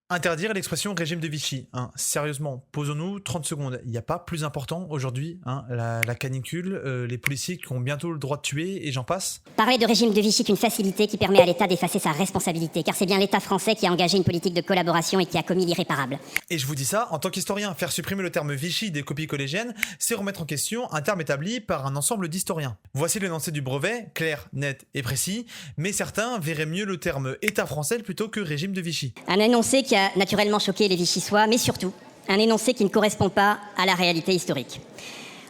Interdire l'expression régime de Vichy. Hein. Sérieusement, posons-nous 30 secondes. Il n'y a pas plus important aujourd'hui, hein, la canicule, les policiers qui ont bientôt le droit de tuer et j'en passe. Parler de régime de Vichy qu'une facilité qui permet à l'État d'effacer sa responsabilité, car c'est bien l'État français qui a engagé une politique de collaboration et qui a commis l'irréparable. Et je vous dis ça, en tant qu'historien, faire supprimer le terme Vichy des copies collégiennes, c'est remettre en question un terme établi par un ensemble d'historiens. Voici l'énoncé du brevet, clair, net et précis, mais certains verraient mieux le terme État français plutôt que régime de Vichy. Un énoncé qui a naturellement choqué les Vichysois, mais surtout, un énoncé qui ne correspond pas à la réalité historique.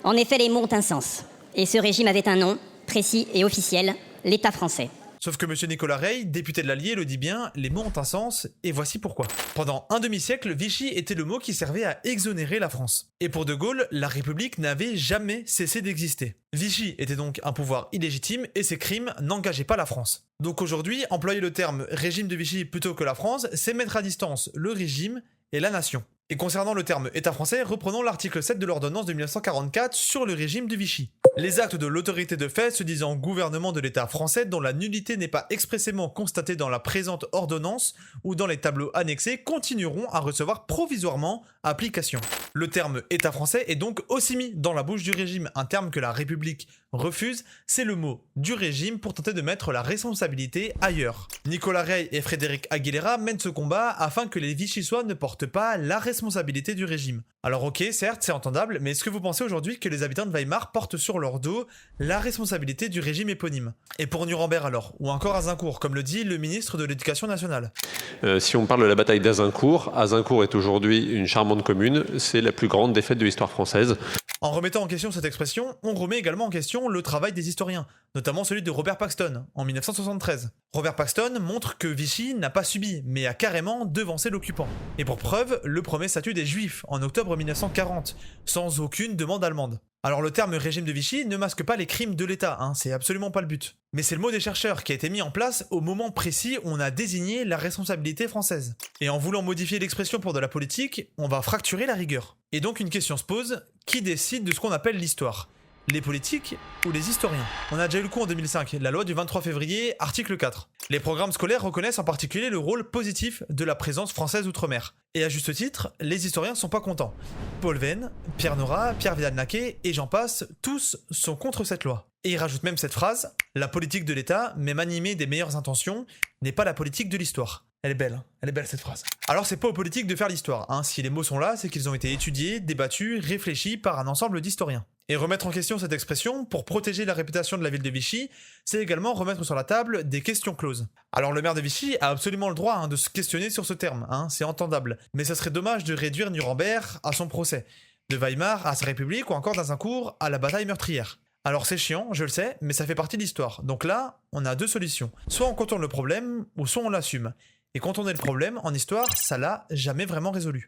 En effet, les mots ont un sens, et ce régime avait un nom, précis et officiel, l'État français. Sauf que M. Nicolas Rey, député de l'Allier, le dit bien, les mots ont un sens, et voici pourquoi. Pendant un demi-siècle, Vichy était le mot qui servait à exonérer la France. Et pour De Gaulle, la République n'avait jamais cessé d'exister. Vichy était donc un pouvoir illégitime, et ses crimes n'engageaient pas la France. Donc aujourd'hui, employer le terme régime de Vichy plutôt que la France, c'est mettre à distance le régime et la nation. Et concernant le terme État français, reprenons l'article 7 de l'ordonnance de 1944 sur le régime de Vichy. Les actes de l'autorité de fait se disant gouvernement de l'État français dont la nullité n'est pas expressément constatée dans la présente ordonnance ou dans les tableaux annexés continueront à recevoir provisoirement application. Le terme État français est donc aussi mis dans la bouche du régime, un terme que la République refuse, c'est le mot du régime pour tenter de mettre la responsabilité ailleurs. Nicolas Rey et Frédéric Aguilera mènent ce combat afin que les Vichysois ne portent pas la responsabilité du régime. Alors ok, certes, c'est entendable, mais est-ce que vous pensez aujourd'hui que les habitants de Weimar portent sur leur dos la responsabilité du régime éponyme? Et pour Nuremberg alors? Ou encore Azincourt, comme le dit le ministre de l'Éducation nationale? Si on parle de la bataille d'Azincourt, Azincourt est aujourd'hui une charmante commune, c'est la plus grande défaite de l'histoire française. En remettant en question cette expression, on remet également en question le travail des historiens, notamment celui de Robert Paxton, en 1973. Robert Paxton montre que Vichy n'a pas subi, mais a carrément devancé l'occupant. Et pour preuve, le premier statut des Juifs, en octobre 1940, sans aucune demande allemande. Alors le terme régime de Vichy ne masque pas les crimes de l'État, hein, c'est absolument pas le but. Mais c'est le mot des chercheurs qui a été mis en place au moment précis où on a désigné la responsabilité française. Et en voulant modifier l'expression pour de la politique, on va fracturer la rigueur. Et donc une question se pose, qui décide de ce qu'on appelle l'histoire ? Les politiques ou les historiens? On a déjà eu le coup en 2005, la loi du 23 février, article 4. Les programmes scolaires reconnaissent en particulier le rôle positif de la présence française outre-mer. Et à juste titre, les historiens sont pas contents. Paul Venn, Pierre Nora, Pierre Vidal-Naquet et j'en passe, tous sont contre cette loi. Et ils rajoutent même cette phrase, la politique de l'État, même animée des meilleures intentions, n'est pas la politique de l'histoire. Elle est belle cette phrase. Alors c'est pas aux politiques de faire l'histoire, hein. Si les mots sont là, c'est qu'ils ont été étudiés, débattus, réfléchis par un ensemble d'historiens. Et remettre en question cette expression, pour protéger la réputation de la ville de Vichy, c'est également remettre sur la table des questions closes. Alors le maire de Vichy a absolument le droit, hein, de se questionner sur ce terme, hein, c'est entendable. Mais ça serait dommage de réduire Nuremberg à son procès, de Weimar à sa République ou encore d'Azincourt à la bataille meurtrière. Alors c'est chiant, je le sais, mais ça fait partie de l'histoire. Donc là, on a deux solutions. Soit on contourne le problème, ou soit on l'assume. Et contourner le problème, en histoire, ça l'a jamais vraiment résolu.